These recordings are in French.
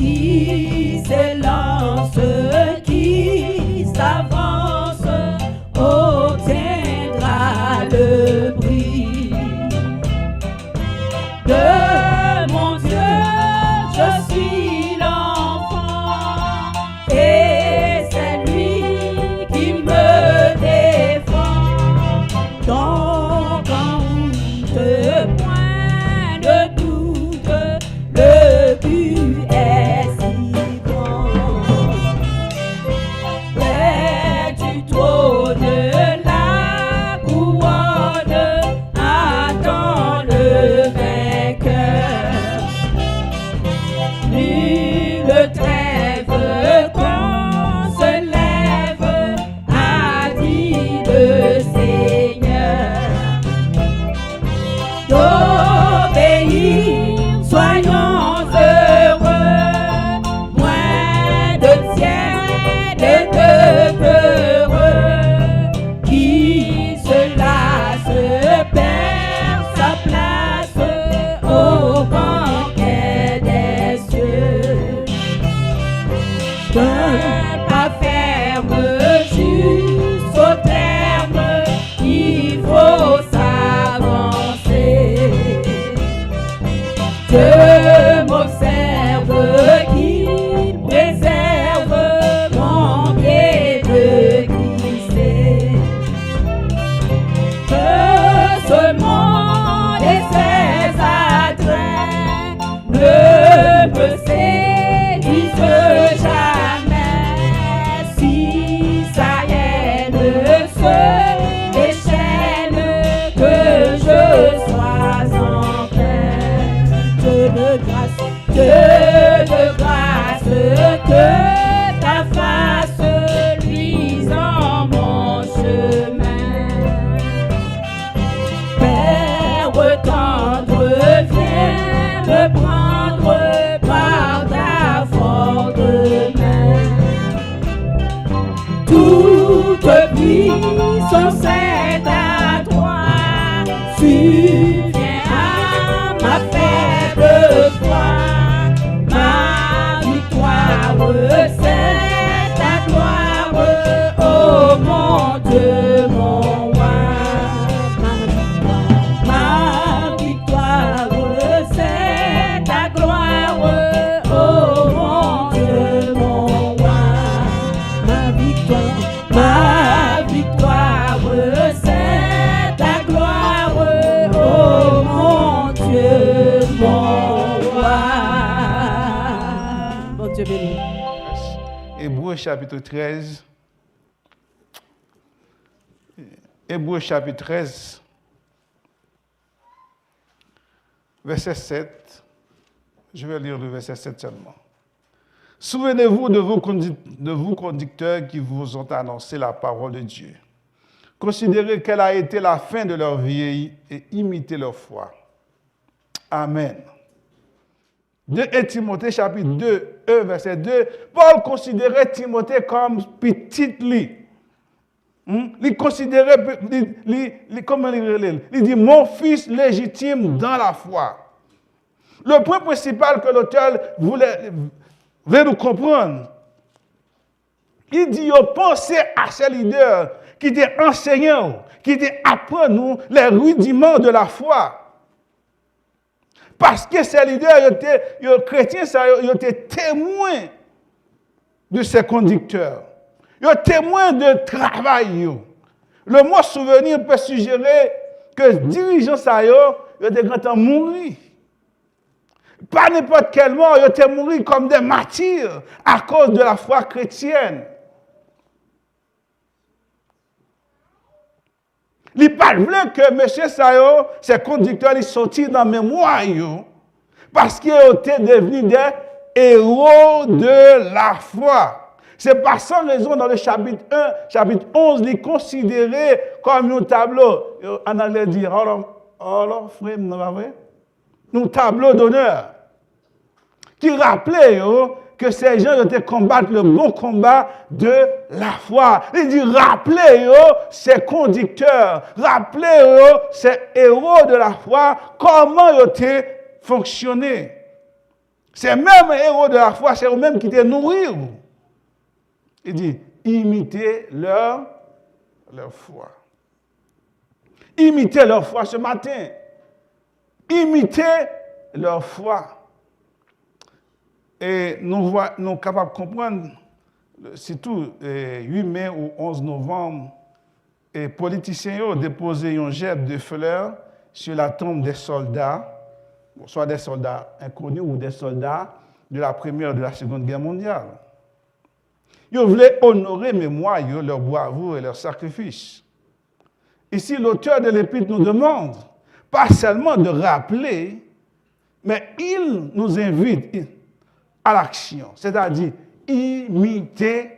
qui s'élance, qui s'avance, obtiendra le prix. De mon Dieu, je suis l'enfant, et c'est lui qui me défend. Donc en route, point de doute, le but est si grand. Près du trône, la couronne attend le vainqueur. Nulle trêve qu'on se lève, a dit le Seigneur. D'obéir, soyons heureux, moins de tiède et de peureux, qui se lasse perd sa place au banquet des cieux. D'un pas ferme jusqu'au terme, il faut s'avancer. Dieu m'observe, qu'il préserve mon pied de glisser. Que ce monde et ses attraits ne me séduisent jamais. Si sa haine se déchaîne, que je sois en paix. Dieu de grâce, que ta face luise en mon chemin. Père tendre, viens me prendre par ta forte main. Toute puissance est à toi, subviens à ma faible foi. Ma victoire, c'est ta gloire, oh mon Dieu, mon roi. Ma victoire, c'est ta gloire, oh mon Dieu, mon roi. Ma victoire, c'est ta gloire, oh mon Dieu, mon roi. Bon Dieu béni. Hébreux chapitre 13. Hébreux chapitre 13, verset 7. Je vais lire le verset 7 seulement. Souvenez-vous de vos conducteurs qui vous ont annoncé la parole de Dieu. Considérez quelle a été la fin de leur vie et imitez leur foi. Amen. 2 Timothée chapitre 2, verset 2, Paul considérait Timothée comme petit lit. Il considérait, comment il dit, mon fils légitime dans la foi. Le point principal que l'auteur voulait nous comprendre, il dit, pensez à ces leaders qui étaient enseignants, qui étaient apprennent nous les rudiments de la foi. Parce que ces leaders, les chrétiens, ils étaient témoins de ces conducteurs. Ils étaient témoins de travail. Le mot souvenir peut suggérer que les dirigeants, ils étaient grands temps mourir. Pas n'importe quel mort, ils étaient mourir comme des martyrs à cause de la foi chrétienne. Il ne pas voulu que M. Sayo, ses conducteurs, ils sortent dans la mémoire parce qu'ils étaient devenus des héros de la foi. C'est pas sans raison dans le chapitre 1, chapitre 11, ils considéraient comme un tableau. En anglais, dit Hall of Fame, non, vrai? Un tableau d'honneur qui rappelait que ces gens étaient combattre le bon combat de la foi. Il dit, rappelez ces conducteurs, rappelez ces héros de la foi, comment ils étaient fonctionnés. Ces mêmes héros de la foi, c'est eux-mêmes qui te nourrir. Il dit, imitez leur foi. Imitez leur foi ce matin. Imitez leur foi. Et nous sommes capables de comprendre, surtout 8 mai ou 11 novembre, les politiciens ont déposé un jet de fleurs sur la tombe des soldats, soit des soldats inconnus ou des soldats de la Première et de la Seconde Guerre mondiale. Ils voulaient honorer mémoire, leur bravoure et leur sacrifice. Ici, l'auteur de l'Épître nous demande, pas seulement de rappeler, mais il nous invite à l'action, c'est-à-dire imiter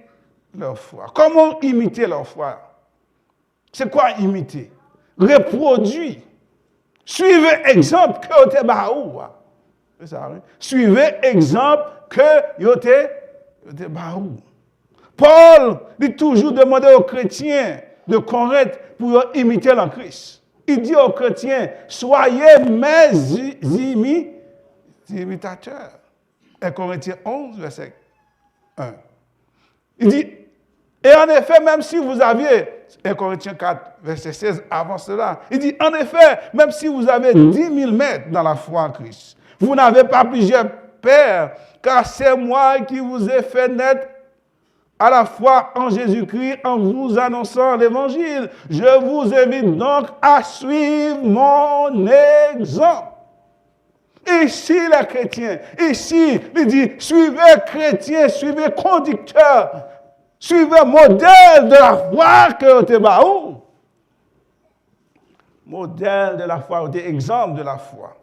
leur foi. Comment imiter leur foi? C'est quoi imiter? Reproduire. Suivez exemple que vous avez baou. C'est ça, oui? Suivez exemple que vous avez baou. Paul dit toujours demander aux chrétiens de Corinthe pour imiter le Christ. Il dit aux chrétiens, soyez mes imitateurs. 1 Corinthiens 11, verset 1. Il dit, et en effet, même si vous aviez, 1 Corinthiens 4, verset 16, avant cela, il dit, en effet, même si vous avez 10 000 maîtres dans la foi en Christ, vous n'avez pas plusieurs pères, car c'est moi qui vous ai fait naître à la fois en Jésus-Christ, en vous annonçant l'évangile. Je vous invite donc à suivre mon exemple. Ici, les chrétiens, ici, il dit, suivez chrétiens, suivez conducteurs, suivez modèle de la foi que vous avez. Modèle de la foi, ou exemple de la foi.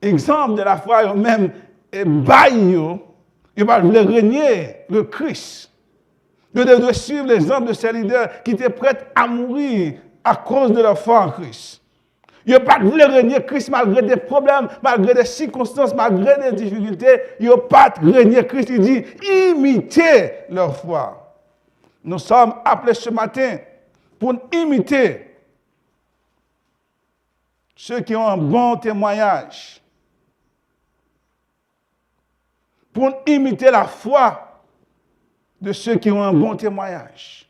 Exemple de la foi, même, baillot. Il va régner le Christ. Il doit suivre l'exemple de ces leaders qui étaient prêts à mourir à cause de leur foi en Christ. Il n'a pas voulu régner Christ malgré des problèmes, malgré des circonstances, malgré des difficultés. Il n'a pas régné Christ. Il dit, imitez leur foi. Nous sommes appelés ce matin pour imiter ceux qui ont un bon témoignage. Pour imiter la foi de ceux qui ont un bon témoignage.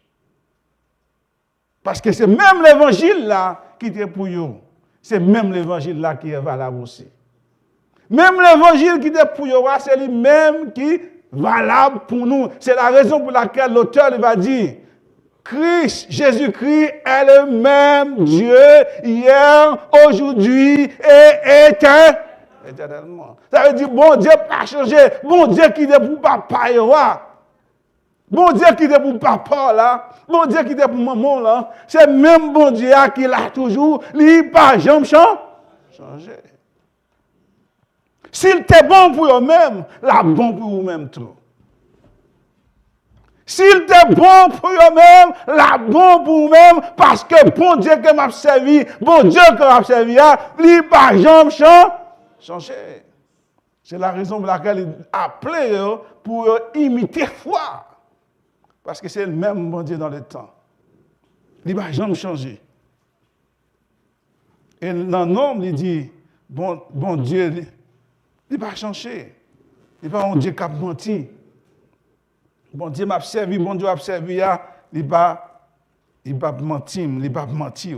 Parce que c'est même l'évangile là qui est pour eux. C'est même l'évangile là qui est valable aussi. Même l'évangile qui est pour eux, c'est lui-même qui est valable pour nous. C'est la raison pour laquelle l'auteur va dire, Christ, Jésus-Christ est le même Dieu hier, aujourd'hui et éternellement. Ça veut dire, bon Dieu pas changé. Bon Dieu qui est pour papa et roi. Bon Dieu qui est pour papa là. Bon Dieu qui est pour maman là. C'est même bon Dieu qui l'a toujours. Il n'a pas jamais changé. S'il était bon pour eux-mêmes, là bon pour vous-même tout. S'il était bon pour eux-mêmes, là bon pour vous-même, parce que bon Dieu que m'a servi, bon Dieu que m'a servi, il n'a pas jamais changé. C'est la raison pour laquelle il a appelé pour imiter foi. Parce que c'est le même bon Dieu dans le temps. Il n'a jamais changé. Et dans l'homme, il dit, bon Dieu, il n'a pas changé. Il n'est pas un Dieu qui a menti. Bon Dieu m'a servi, bon Dieu m'a servi, il n'a pas menti, il n'a pas menti.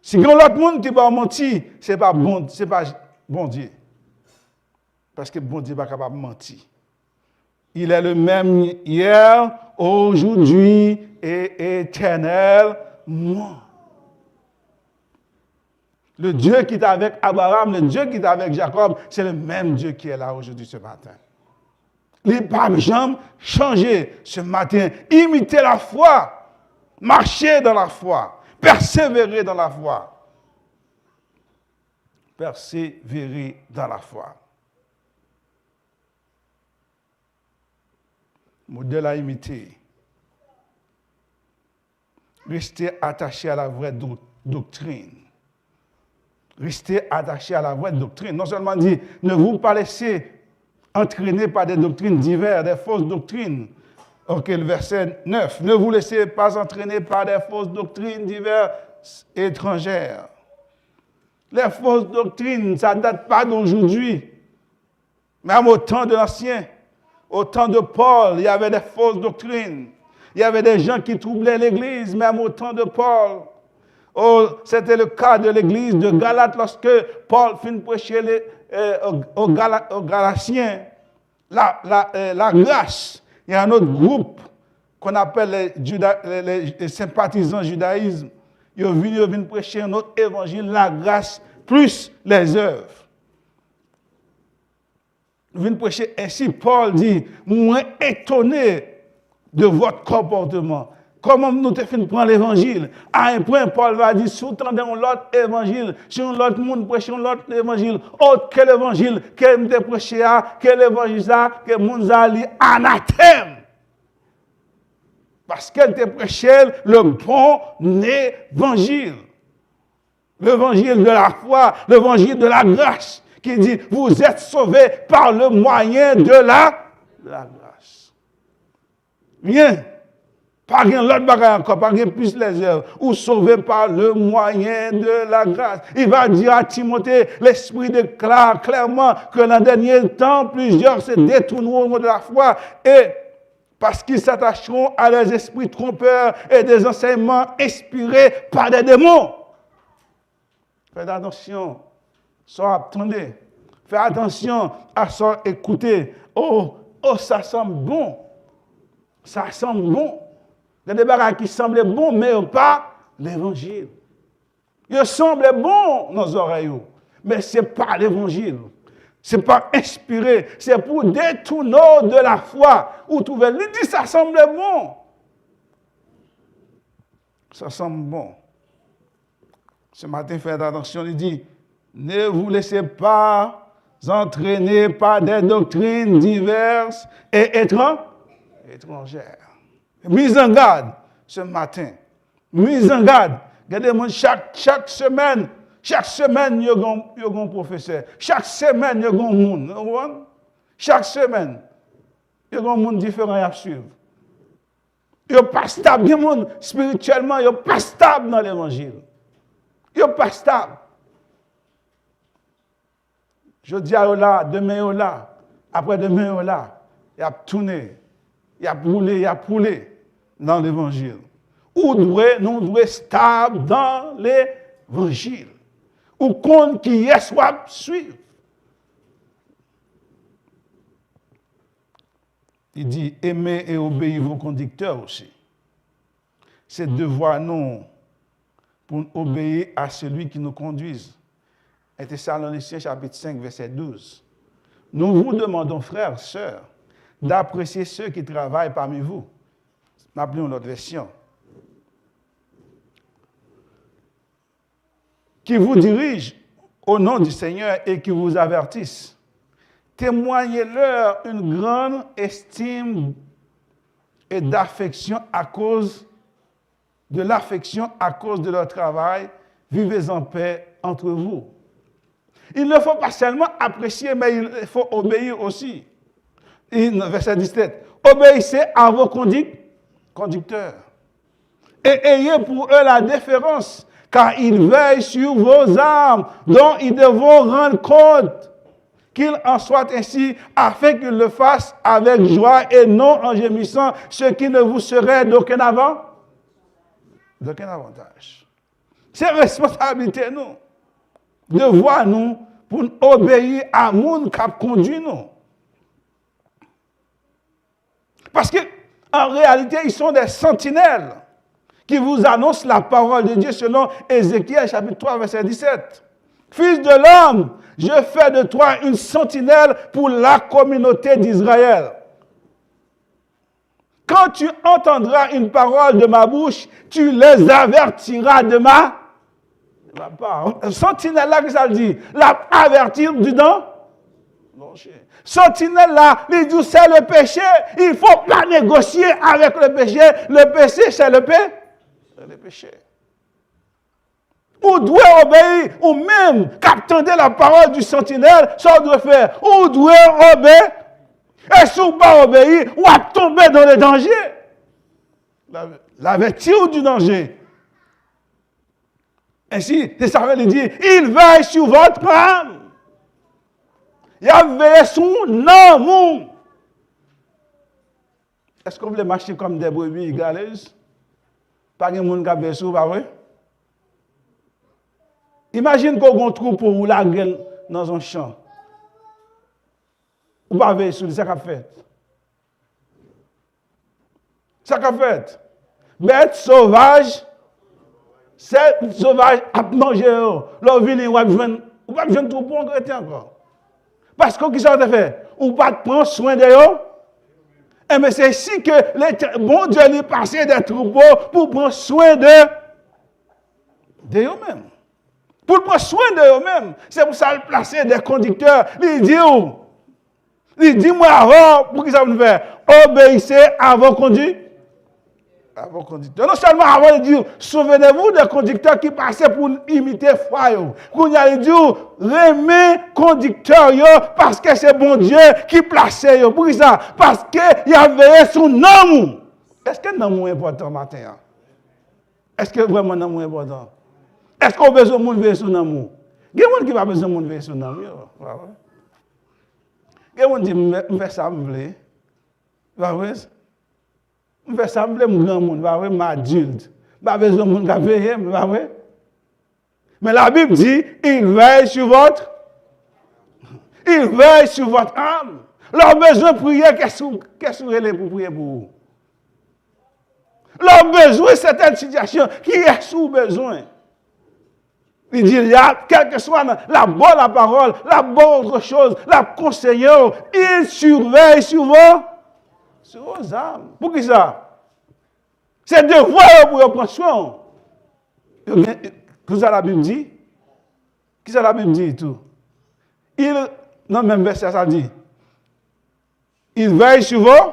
Si l'autre monde qui va mentir, ce n'est pas bon Dieu. Parce que bon Dieu n'est pas capable de mentir. Il est le même hier, aujourd'hui et éternellement. Le Dieu qui est avec Abraham, le Dieu qui est avec Jacob, c'est le même Dieu qui est là aujourd'hui ce matin. Il n'a pas jamais changé ce matin. Imitez la foi, marchez dans la foi, persévérez dans la foi. Persévérez dans la foi. Modèle à imiter. Restez attaché à la vraie doctrine. Restez attaché à la vraie doctrine. Non seulement dit, ne vous pas laissez entraîner par des doctrines diverses, des fausses doctrines. Ok, le verset 9. Ne vous laissez pas entraîner par des fausses doctrines diverses étrangères. Les fausses doctrines, ça ne date pas d'aujourd'hui. Même au temps de l'Ancien, au temps de Paul, il y avait des fausses doctrines. Il y avait des gens qui troublaient l'Église, même au temps de Paul. Oh, c'était le cas de l'Église de Galate lorsque Paul finit de prêcher aux Galatiens la grâce. Il y a un autre groupe qu'on appelle les sympathisants judaïsme. Ils viennent prêcher un autre évangile, la grâce plus les œuvres. Ils viennent prêcher ainsi. Paul dit, moi étonné de votre comportement. Comment nous te fait prendre l'évangile? À un point, Paul va dire, si vous tendez l'autre évangile, si l'autre monde prêche l'autre évangile, autre que l'évangile que nous te prêché, que l'évangile que nous allons anathème. Parce qu'elle te prêché le bon évangile. L'évangile de la foi, l'évangile de la grâce, qui dit, vous êtes sauvés par le moyen de la grâce. Bien. Pas rien l'autre bagage encore, pas rien plus les œuvres, ou sauvés par le moyen de la grâce. Il va dire à Timothée, l'Esprit déclare clairement que dans le dernier temps, plusieurs se détourneront de la foi et parce qu'ils s'attacheront à des esprits trompeurs et des enseignements inspirés par des démons. Faites attention, attendez. Faites attention à ça, écoutez. Oh, ça semble bon. Ça semble bon. Il y a des bagages qui semblaient bons, mais pas l'évangile. Ils semblaient bons dans nos oreilles, mais ce n'est pas l'évangile. Ce n'est pas inspiré. C'est pour détourner de la foi. Vous trouvez, il dit ça semblait bon. Ça semble bon. Ce matin, faites attention, il dit, ne vous laissez pas entraîner par des doctrines diverses et étrangères. Mise en garde ce matin. Mise en garde. Regardez-moi, chaque semaine, il y a un professeur. Chaque semaine, il y a un monde. Chaque semaine, il y a un monde différent à suivre. Il n'y a pas stable. Il y a un monde spirituellement, il n'y a pas stable dans l'évangile. Il n'y a pas stable. Je dis à eux là, demain eux là, après-demain eux là. Il y a tourné, il y a poulé dans l'évangile. Nous devons stable dans l'évangile. Ou qu'on qui est soit suivre. Il dit, aimez et obéissez vos conducteurs aussi. C'est devoir nous pour obéir à celui qui nous conduise. Et Thessaloniciens chapitre 5, verset 12. Nous vous demandons, frères, sœurs, d'apprécier ceux qui travaillent parmi vous. Appelons notre version. Qui vous dirigent au nom du Seigneur et qui vous avertissent. Témoignez-leur une grande estime et d'affection à cause de l'affection à cause de leur travail. Vivez en paix entre vous. Il ne faut pas seulement apprécier, mais il faut obéir aussi. Verset 17. Obéissez à vos conducteurs. Et ayez pour eux la déférence, car ils veillent sur vos âmes, dont ils devront rendre compte. Qu'il en soit ainsi, afin qu'ils le fassent avec joie et non en gémissant, ce qui ne vous serait d'aucun avantage. C'est responsabilité, nous, de voir nous pour obéir à monde qui conduit nous. Parce qu'en réalité, ils sont des sentinelles qui vous annoncent la parole de Dieu selon Ézéchiel chapitre 3, verset 17. Fils de l'homme, je fais de toi une sentinelle pour la communauté d'Israël. Quand tu entendras une parole de ma bouche, tu les avertiras de ma part. Sentinelle là, qu'est-ce que ça dit? La avertir du danger. Sentinelle là, il dit c'est le péché. Il ne faut pas négocier avec le péché. Le péché, c'est le péché. Ou doit obéir, ou même capter la parole du sentinelle, ça doit faire. Ou doit obéir. Et si vous ne pas obéir, ou à tomber dans le danger. L'avertir du danger. Ainsi, ça veut dire, il veille sur votre âme. Il a veillé son amour. Est-ce qu'on veut marcher comme des brebis galeuses? Pas de monde qui a veillé sur, pas vrai? Imagine qu'on a un troupeau ou la graine dans un champ. Ou pas veiller sur, ça qu'a fait. Ça qu'a fait. Bête sauvage, c'est sauvage à manger. L'on vient, ou pas besoin de troupeau en chrétien encore. Parce que qu'est-ce qu'on fait? Ou pas prendre soin de eux. Et mais c'est ici que le bon Dieu lui passé des troupeaux pour prendre soin de eux-mêmes. Pour prendre soin de eux-mêmes. C'est pour ça qu'il placer des conducteurs. Il dit moi avant, pour qu'ils ça vous faire? Obéissez à vos conducteurs. À vos conducteurs. Non seulement avant de dire, souvenez-vous des conducteurs qui passaient pour imiter foi. Quand il a dit, remet conducteurs parce que c'est bon Dieu qui plaçait. Pour ça? Parce qu'il avait son amour. Est-ce que l'amour est important matin? Est-ce que vraiment l'amour est important? Est-ce qu'on a besoin de veiller sur l'amour? Il y a des gens qui n'ont pas besoin de veiller sur l'amour. Il y a des gens qui disent, je fais ça, je veux. Je fais ça, je veux, mon grand monde, je suis adulte. Je n'ai pas besoin de monde qui veille, mais la Bible dit, il veille sur votre âme. Leur besoin de prier, qu'est-ce que vous pour prier pour vous? Leur besoin, certaines situations, qui est sous besoin? Il dit, il y a, quelle que soit la bonne parole, la bonne autre chose, la conseiller, il surveille sur vos âmes. Pour qui ça? C'est devoir pour prendre soin. Qu'est-ce que la Bible dit? Qu'est-ce que la Bible dit tout? Dans le même verset, ça dit, il veille sur vous,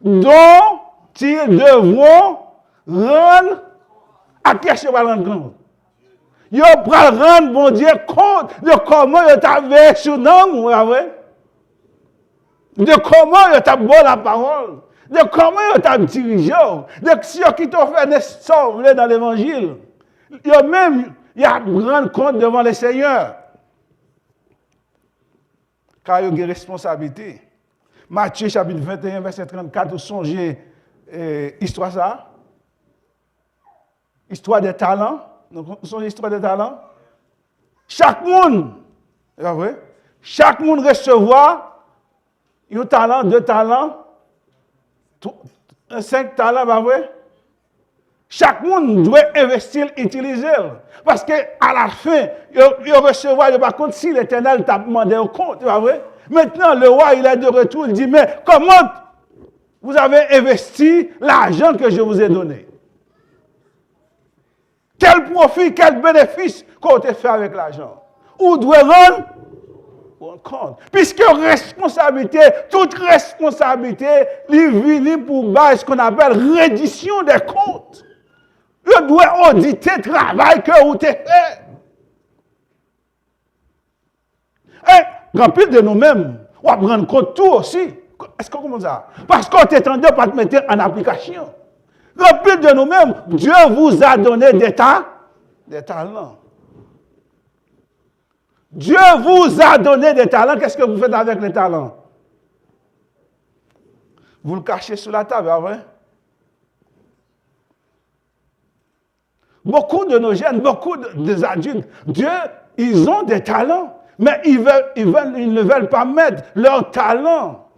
dont ils devront rendre, à qui est-ce qu'on va rendre compte? Ils vont rendre, bon Dieu, compte de comment ils ont veillé sur nous, de comment ils ont bon la parole, de comment ils ont dirigé, de ceux qui t'ont fait des sauver dans l'évangile. Ils ont même, rendre compte devant le Seigneur. Car il y a une responsabilité. Matthieu chapitre 21, verset 34, vous songez histoire ça? Histoire des talents. Donc, vous songez l'histoire des talents? Chaque monde recevoir un talent, 2 talents, 5 talents, pas vrai? Chaque monde doit investir, utiliser. Parce qu'à la fin, il recevoir, il ne va pas compte si l'Éternel t'a demandé au compte, pas vrai? Maintenant, le roi, il est de retour, il dit, mais comment vous avez investi l'argent que je vous ai donné? Quel profit, quel bénéfice qu'on a fait avec l'argent? Ou doit rendre compte. Puisque responsabilité, toute responsabilité, il vient pour base ce qu'on appelle reddition des comptes. Il doit auditer le travail que vous avez fait. Et, grand pile de nous-mêmes, on va prendre compte tout aussi. Est-ce qu'on commence ça? Parce qu'on t'étendait pas te mettre en application. Grand pile de nous-mêmes, Dieu vous a donné des talents. Dieu vous a donné des talents. Qu'est-ce que vous faites avec les talents? Vous le cachez sous la table, hein? Beaucoup de nos jeunes, beaucoup des adultes, Dieu, ils ont des talents, mais ils ne veulent pas mettre leurs talents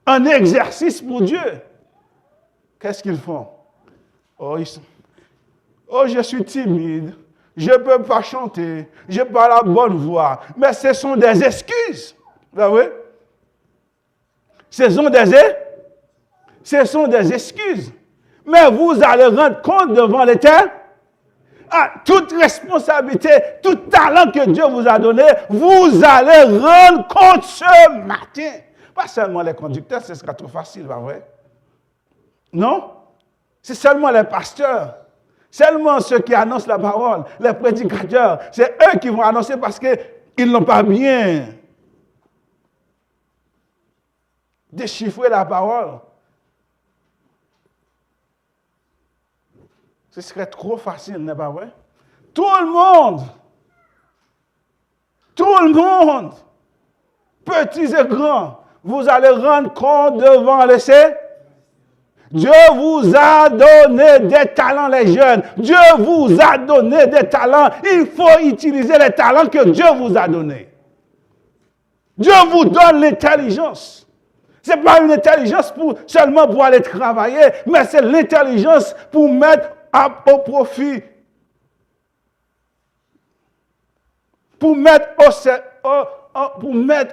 en exercice pour Dieu. Qu'est-ce qu'ils font? Oh, je suis timide, je ne peux pas chanter, je n'ai pas la bonne voix. Mais ce sont des excuses. Vous voyez? Ce sont des excuses. Mais vous allez rendre compte devant l'Éternel. Toute responsabilité, tout talent que Dieu vous a donné, vous allez rendre compte ce matin. Pas seulement les conducteurs, ce sera trop facile, pas vrai? Non? C'est seulement les pasteurs, seulement ceux qui annoncent la parole, les prédicateurs. C'est eux qui vont annoncer parce qu'ils n'ont pas bien déchiffré la parole. Ce serait trop facile, n'est-ce pas vrai? Tout le monde petits et grands, vous allez rendre compte devant le Seigneur. Dieu vous a donné des talents, les jeunes. Dieu vous a donné des talents. Il faut utiliser les talents que Dieu vous a donnés. Dieu vous donne l'intelligence. Ce n'est pas une intelligence seulement pour aller travailler, mais c'est l'intelligence pour mettre au profit, pour mettre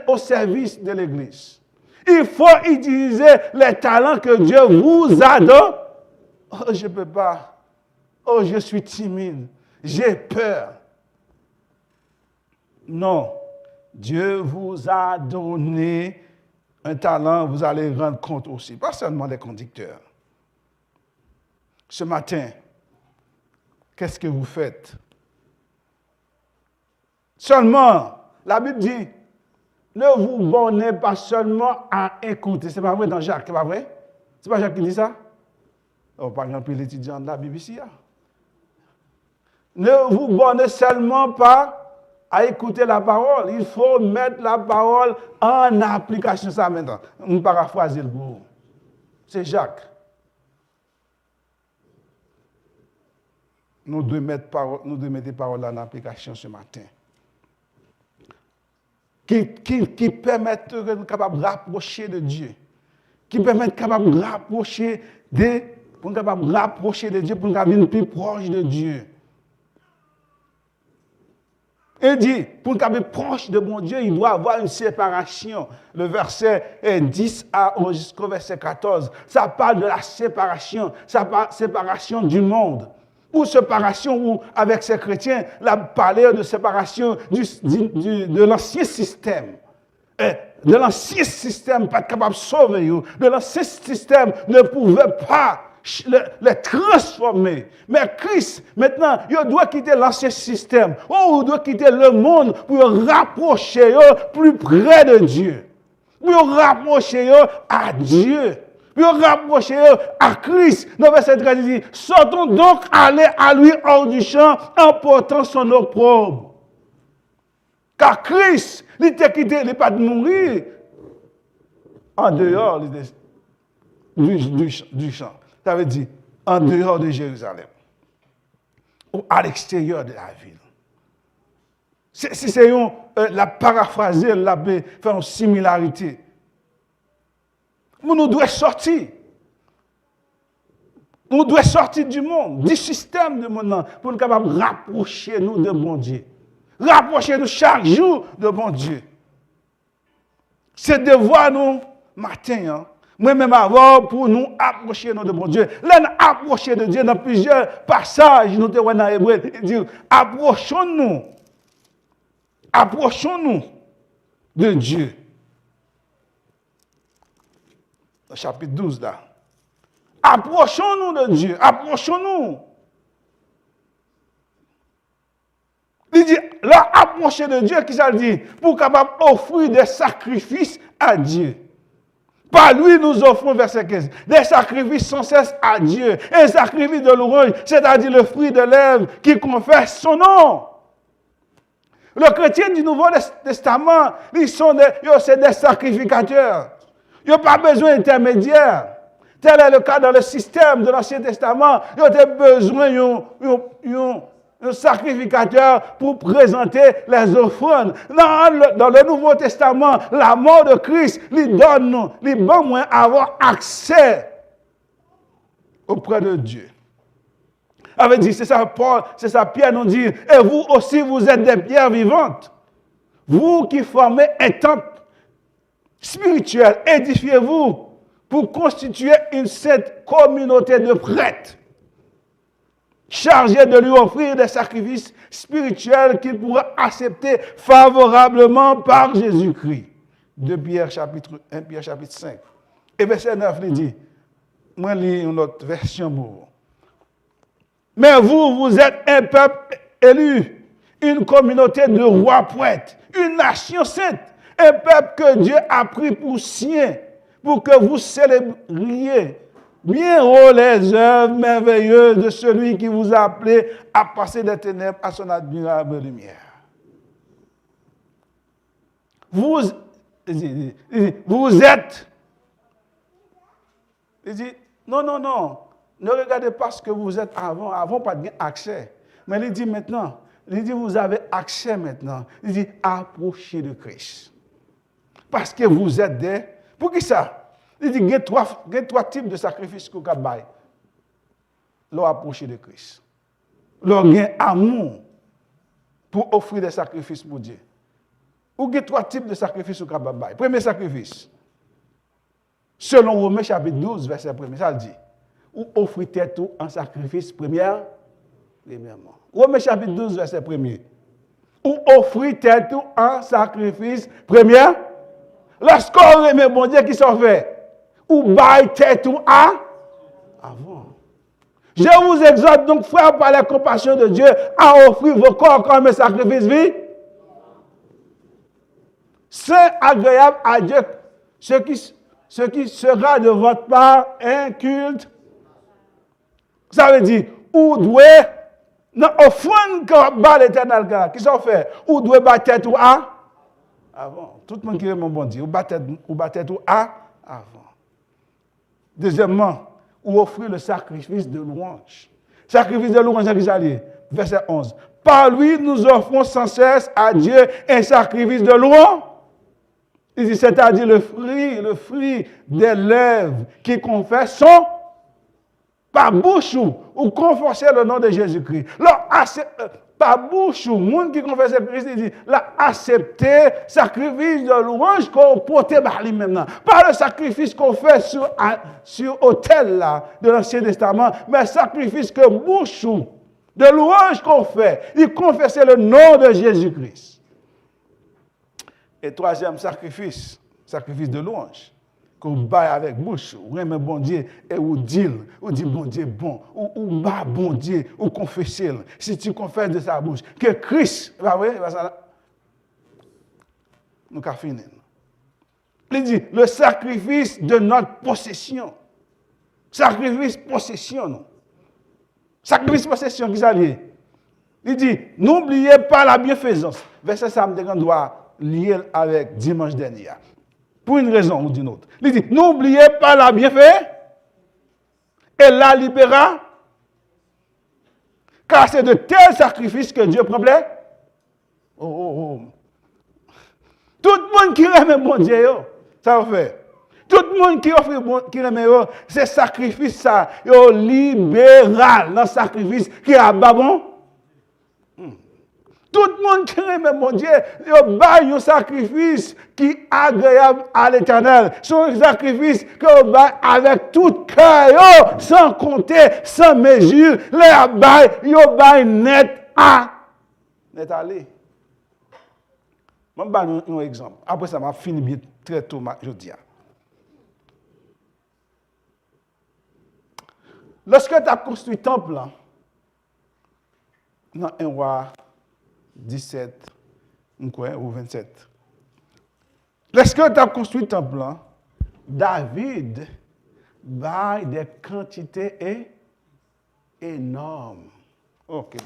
au service de l'Église. Il faut utiliser les talents que Dieu vous a donnés. Oh, je ne peux pas. Oh, je suis timide. J'ai peur. Non. Dieu vous a donné un talent, vous allez rendre compte aussi. Pas seulement les conducteurs. Ce matin, qu'est-ce que vous faites? Seulement, la Bible dit, ne vous bornez pas seulement à écouter. C'est pas vrai dans Jacques, c'est pas vrai? C'est pas Jacques qui dit ça? Oh, par exemple, l'étudiant de la BBC. Ne vous bornez seulement pas à écouter la parole. Il faut mettre la parole en application. Ça maintenant. On paraphrase le mot. C'est Jacques. Nous devons mettre les paroles en application ce matin. Qui permettent de nous capables de rapprocher de Dieu. Qui permettent capable de rapprocher de Dieu, pour nous devenir plus proche de Dieu. Il dit, pour nous être proche de mon Dieu, il doit avoir une séparation. Le verset 10 jusqu'au verset 14, ça parle de la séparation, séparation du monde. Ou séparation, ou avec ces chrétiens, la parler de séparation de l'ancien système. De l'ancien système, pas capable de sauver. De l'ancien système ne pouvait pas les transformer. Mais Christ, maintenant, il doit quitter l'ancien système. Il doit quitter le monde pour rapprocher plus près de Dieu. Pour rapprocher à Dieu. Pour rapprocher à Christ. Dans le verset 13, il dit, sortons donc aller à lui hors du champ en portant son opprobre. Car Christ, il t'a quitté, il n'est pas de mourir en dehors du champ. Ça veut dire en dehors de Jérusalem ou à l'extérieur de la ville. C'est la paraphraser, la faire une similarité. Nous devons sortir. Nous devons sortir du monde, du système de monde, pour nous capables de rapprocher nous de bon Dieu. Rapprocher nous chaque jour de bon Dieu. C'est de voir nous matin, moi-même avant, pour nous approcher nous de bon Dieu. Là, nous approcher de Dieu dans plusieurs passages, nous devons dans Hébreu dire, approchons-nous de Dieu. Au chapitre 12 là. Approchons-nous de Dieu. Approchons-nous. Il dit, là, approcher de Dieu, qui ça dit? Pour capable offrir des sacrifices à Dieu. Par lui, nous offrons, verset 15, des sacrifices sans cesse à Dieu. Un sacrifice de louange, c'est-à-dire le fruit de lèvres qui confesse son nom. Les chrétiens du Nouveau Testament, c'est des sacrificateurs. Ils n'ont pas besoin d'intermédiaires. Tel est le cas dans le système de l'Ancien Testament. Ils ont besoin d'un sacrificateur pour présenter les offrandes. Dans le Nouveau Testament, la mort de Christ lui donne avoir accès auprès de Dieu. Avait dit, c'est ça Paul, c'est ça Pierre nous dit, et vous aussi vous êtes des pierres vivantes. Vous qui formez un temple spirituel, édifiez-vous pour constituer une sainte communauté de prêtres, chargés de lui offrir des sacrifices spirituels qu'il pourra accepter favorablement par Jésus-Christ. 2 Pierre chapitre 1, Pierre chapitre 5. Et verset 9, il dit, moi je lis une autre version pour vous. Mais vous êtes un peuple élu, une communauté de rois prêtres, une nation sainte, un peuple que Dieu a pris pour sien, pour que vous célébriez bien haut les œuvres merveilleuses de celui qui vous a appelé à passer des ténèbres à son admirable lumière. Il dit, vous êtes. Il dit, non. Ne regardez pas ce que vous êtes avant. Avant, pas d'accès. Mais il dit maintenant, vous avez accès maintenant. Il dit, approchez de Christ. Parce que vous êtes des... Pour qui ça? Il dit, il y a trois types de sacrifices que vous avez. L'on approcher de Christ. L'on a amour pour offrir des sacrifices pour Dieu. Ou il y a trois types de sacrifices que vous avez. Premier sacrifice. Selon Romains chapitre 12, verset 1, ça le dit. Ou offrir tête en sacrifice premièrement. Romains chapitre 12, verset 1. Ou offrir tête en sacrifice premièrement. Lorsqu'on remet bon Dieu qui s'en fait. Ou baille tête avant. Je vous exhorte donc, frères, par la compassion de Dieu, à offrir vos corps comme un sacrifice vivant. Saint, agréable à Dieu, ce qui sera de votre part un culte. Ça veut dire, ou doit, dans offrande que bat l'éternel, qui s'en fait, ou doit battre tête ou avant. Tout le monde qui est mon bon Dieu, ou battre tête ou avant. Deuxièmement, ou offrir le sacrifice de louange. Sacrifice de louange, verset 11. Par lui, nous offrons sans cesse à Dieu un sacrifice de louange. C'est-à-dire le fruit des lèvres qui confessent son par bouche ou confesser le nom de Jésus-Christ. Par bouche ou monde qui confesse Christ, il dit, là, accepter sacrifice de louange qu'on porte par lui-même. Pas le sacrifice qu'on fait sur autel là, de l'Ancien Testament, mais sacrifice que bouche ou de louange qu'on fait, il confessait le nom de Jésus-Christ. Et troisième sacrifice de louange, qu'on baille avec bouche, ou remet bon Dieu, et ou dit bon Dieu bon, ou bat bon Dieu, ou confesser. Si tu confesses de sa bouche, que Christ, nous avons fini. Il dit, le sacrifice de notre possession. Sacrifice possession, non. Sacrifice possession, qui ça lié? Il dit, n'oubliez pas la bienfaisance. Verset ça me doit lier avec dimanche dernier. Pour une raison ou d'une autre. Il dit, n'oubliez pas la bienfaisance et la libéra, car c'est de tels sacrifices que Dieu prend plaisir. Tout le monde qui aime bon Dieu, ça va faire. Tout le monde qui offre qui aime c'est sacrifice ça, yo libéral dans sacrifice qui a bon. Tout le monde qui aime mon Dieu, il baille un sacrifice qui est agréable à l'Éternel. C'est un sacrifice que baille avec tout cœur, sans compter, sans mesure. Il baille net aller. Je vais vous donner un exemple. Après ça, je vais finir très tôt aujourd'hui. Lorsque tu as construit le temple, dans 1 roi 17 ou 27. Lorsque tu as construit le temple, David baille des quantités énormes. Ok.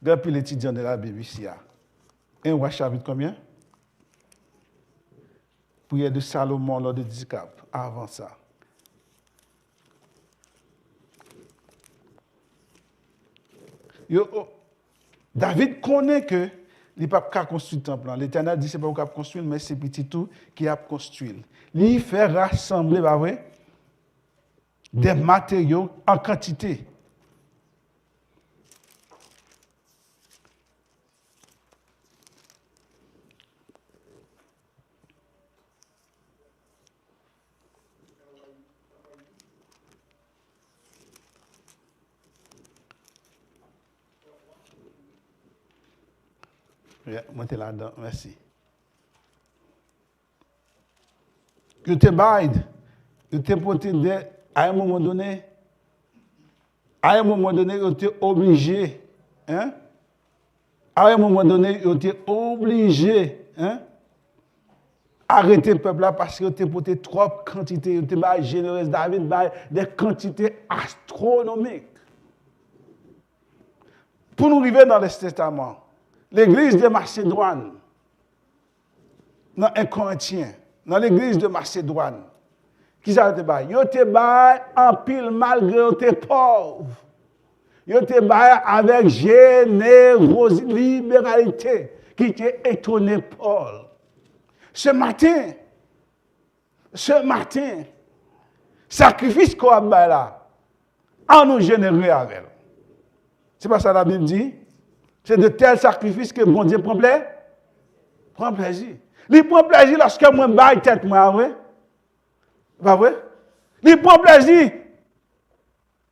Depuis l'étudiant de la Bible ici, 1 roi chapitre combien? Prière de Salomon lors de Dicap, avant ça. David connaît que il n'a pas construit le temple. L'Éternel dit que ce n'est pas qu'il a construit, mais c'est petit tout qui a construit. Il fait rassembler des matériaux en quantité. Montez là-dedans, merci. Que te baide, que te porté à un moment donné, on était obligé, hein? À un moment donné, on était obligé, hein? Arrêter le peuple là parce qu'on était porté trop de quantités, on était généreux. David baille des quantités astronomiques. Pour nous arriver dans l'Ancien Testament, l'église de Macédoine, dans 1 Corinthiens, dans l'église de Macédoine, qui ça te bail? Yo te bail en pile malgré yo te pauvre. Yo te bail avec générosité, libéralité, qui t'a étonné Paul. Ce matin, sacrifice qu'on a bail là, en nous généreux avec. C'est pas ça la Bible dit? C'est de tels sacrifices que bon Dieu prend plaisir. Prend plaisir. Il prend plaisir lorsque moi baille tête moi, ouais. Pas vrai? Il prend plaisir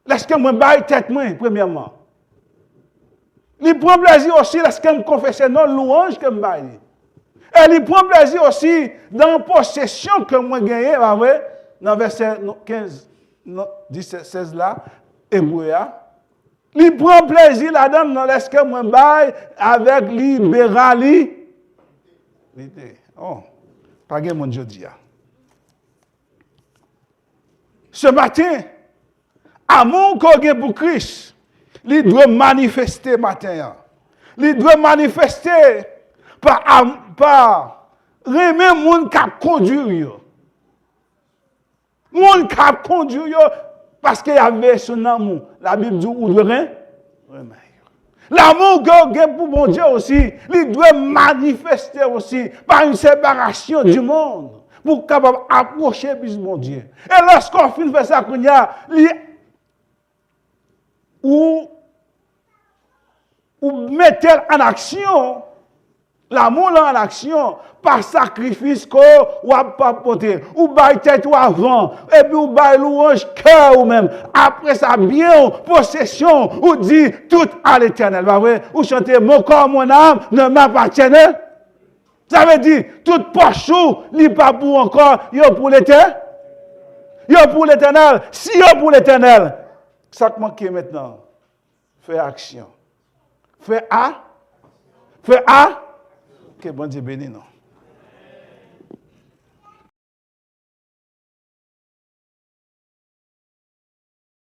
lorsque moi baille tête moi premièrement. Il prend plaisir aussi lorsque me confesse non louange que me baille. Et il prend plaisir aussi dans la possession que moi gagné, pas vrai? Dans verset 15 17 16 là, hébreu. Il prend plaisir là-dedans dans lorsque moi baille avec libéralité. Oh, pas de mon jeudi. Ce matin, amour qu'on a pour Christ, il doit manifester matin. Il doit manifester par remettre moun qui conduire. Moun qui conduire parce qu'il y avait son amour. La Bible dit ou de rien. L'amour qu'on a pour mon Dieu aussi, il doit manifester aussi par une séparation du monde pour capable approcher plus mon Dieu. Et lorsqu'on finit faire ça, ou mettez en action l'amour en action par sacrifice qu'on va pas porter ou bail tête ou avant et puis ou bail louange cœur ou même après ça bien possession ou dit tout à l'Éternel, pas vrai? Ou chanter mon corps mon âme ne m'appartiennent. Ça veut dire tout poche li pas pour encore yo pour l'Éternel. Yo pour l'Éternel, si yo pour l'Éternel, ça te manque maintenant. Fais action. Fais A. Que bon Dieu bénisse nous.